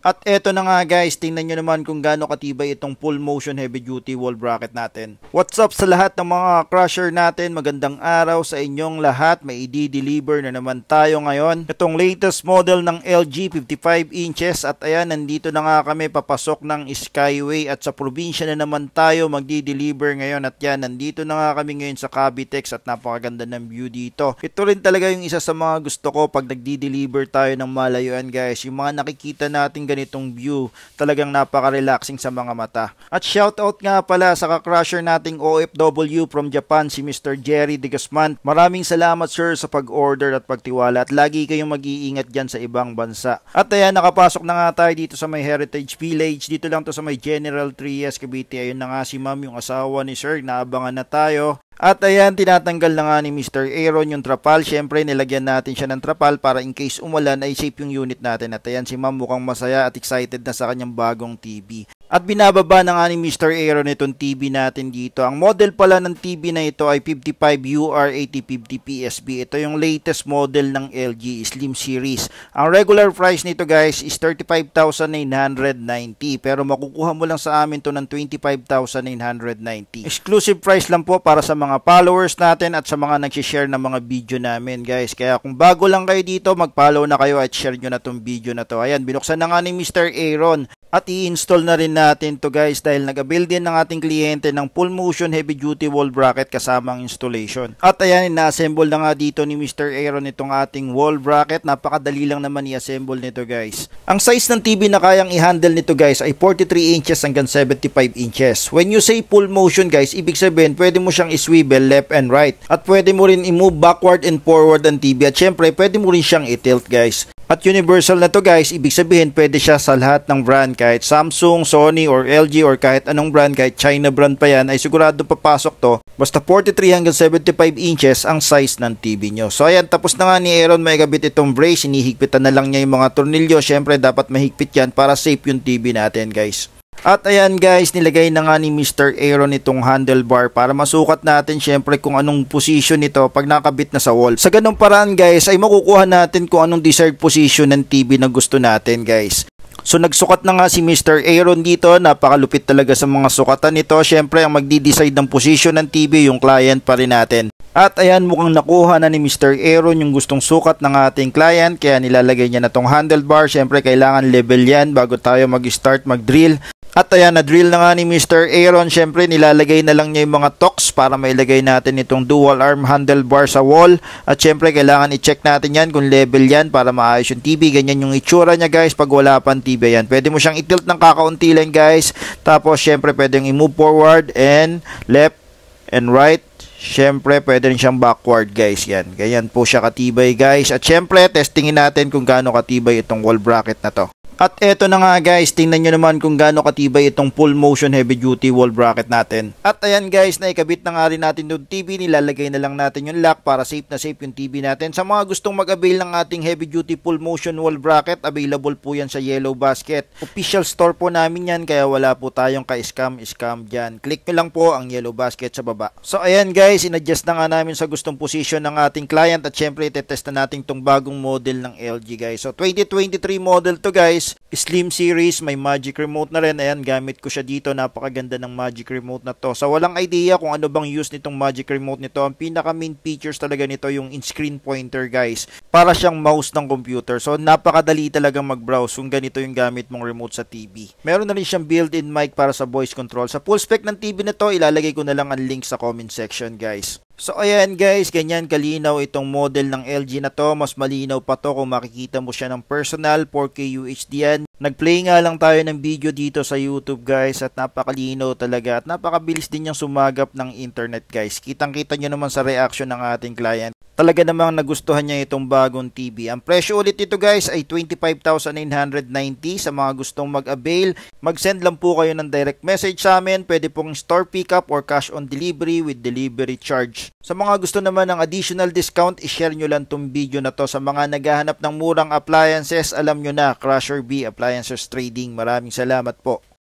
At eto na nga guys, tingnan nyo naman kung gaano katibay itong full motion heavy duty wall bracket natin. What's up sa lahat ng mga crusher natin? Magandang araw sa inyong lahat. May i-deliver na naman tayo ngayon. Itong latest model ng LG 55 inches at ayan, nandito na nga kami papasok ng Skyway at sa probinsya na naman tayo magdi-deliver ngayon. At yan, nandito na nga kami ngayon sa Cavitex at napakaganda ng view dito. Ito rin talaga yung isa sa mga gusto ko pag nagdi-deliver tayo ng malayuan guys. Yung mga nakikita natin ganitong view, talagang napaka-relaxing sa mga mata. At shoutout nga pala sa ka-crusher nating OFW from Japan, si Mr. Jerry De Guzman. Maraming salamat sir sa pag-order at pagtiwala at lagi kayong mag-iingat dyan sa ibang bansa. At ayan, nakapasok na nga tayo dito sa may Heritage Village. Dito lang to sa may General Trias, Cavite. Ayun na nga si ma'am, yung asawa ni sir. Naabangan na tayo. At ayan, tinatanggal na nga ni Mr. Aaron yung trapal. Syempre, nilagyan natin siya ng trapal para in case umulan ay safe yung unit natin. At ayan, si ma'am mukhang masaya at excited na sa kanyang bagong TV. At binababa na nga ni Mr. Aaron itong TV natin dito. Ang model pala ng TV na ito ay 55UR8050 PSB. Ito yung latest model ng LG Slim Series. Ang regular price nito guys is 35,990. Pero makukuha mo lang sa amin to ng 25,990. Exclusive price lang po para sa mga followers natin at sa mga nag-share ng mga video namin guys. Kaya kung bago lang kayo dito, mag-follow na kayo at share nyo na tong video na to. Ayan, binuksan na nga ni Mr. Aaron. At i-install na rin natin to guys dahil nag-avail din ng ating kliyente ng full motion heavy duty wall bracket kasamang installation. At ayan, na-assemble na nga dito ni Mr. Aaron itong ating wall bracket. Napakadali lang naman i-assemble nito guys. Ang size ng TV na kayang i-handle nito guys ay 43 inches hanggang 75 inches. When you say full motion guys, ibig sabihin pwede mo siyang i-swivel left and right. At pwede mo rin i-move backward and forward ang TV. At syempre pwede mo rin siyang i-tilt guys. At universal na to guys, ibig sabihin pwede siya sa lahat ng brand, kahit Samsung, Sony, or LG, or kahit anong brand, kahit China brand pa yan, ay sigurado papasok to. Basta 43 hanggang 75 inches ang size ng TV nyo. So ayan, tapos na nga ni Aaron may gabit itong brace, hinihigpitan na lang niya yung mga tornilyo. Syempre dapat mahigpit yan para safe yung TV natin guys. At ayan guys, nilagay na nga ni Mr. Aaron itong handlebar para masukat natin syempre kung anong position nito pag nakabit na sa wall. Sa ganung paraan guys ay makukuha natin kung anong desired position ng TV na gusto natin guys. So nagsukat na nga si Mr. Aaron dito, napakalupit talaga sa mga sukatan nito. Syempre ang magdi-decide ng position ng TV yung client pa rin natin. At ayan, mukhang nakuha na ni Mr. Aaron yung gustong sukat ng ating client kaya nilalagay niya na tong handlebar. Syempre kailangan level yan bago tayo mag-start mag-drill. At ayan, na-drill na nga ni Mr. Aaron. Syempre, nilalagay na lang niya yung mga tocks para mailagay natin itong dual arm handlebar sa wall. At syempre, kailangan i-check natin yan kung level yan para maayos yung TV. Ganyan yung itsura niya guys pag wala pang TV yan. Pwede mo siyang i-tilt ng kakaunti lang guys. Tapos, syempre, pwede yung i-move forward and left and right. Syempre, pwede rin siyang backward guys. Yan. Ganyan po siya katibay guys. At syempre, testingin natin kung gaano katibay itong wall bracket na to. At eto na nga guys, tingnan nyo naman kung gaano katibay itong full motion heavy duty wall bracket natin. At ayan guys, naikabit na nga rin natin yung TV, nilalagay na lang natin yung lock para safe na safe yung TV natin. Sa mga gustong mag-avail ng ating heavy duty full motion wall bracket, available po yan sa Yellow Basket. Official store po namin yan, kaya wala po tayong ka-scam dyan. Click nyo lang po ang Yellow Basket sa baba. So ayan guys, in-adjust na nga namin sa gustong position ng ating client at syempre itetest na natin itong bagong model ng LG guys. So 2023 model to guys. Slim Series, may Magic Remote na rin. Ayan, gamit ko siya dito. Napakaganda ng Magic Remote na to. So, walang idea kung ano bang use nitong Magic Remote nito. Ang pinaka main features talaga nito yung in-screen pointer guys. Para siyang mouse ng computer. So, napakadali talagang mag-browse kung ganito yung gamit mong remote sa TV. Meron na rin siyang built-in mic para sa voice control. Sa full spec ng TV na to, ilalagay ko na lang ang link sa comment section guys. So ayan guys, ganyan kalinaw itong model ng LG na to. Mas malinaw pa to kung makikita mo siya ng personal, 4K UHD yan. Nagplay nga lang tayo ng video dito sa YouTube guys at napakalinaw talaga at napakabilis din niyang sumagap ng internet guys. Kitang-kita nyo naman sa reaction ng ating client. Talaga namang nagustuhan niya itong bagong TV. Ang presyo ulit nito guys ay 25,990 sa mga gustong mag-avail. Mag-send lang po kayo ng direct message sa amin. Pwede pong store pickup or cash on delivery with delivery charge. Sa mga gusto naman ng additional discount, i-share nyo lang itong video na to. Sa mga naghahanap ng murang appliances, alam nyo na, Crusher B Appliances Trading. Maraming salamat po.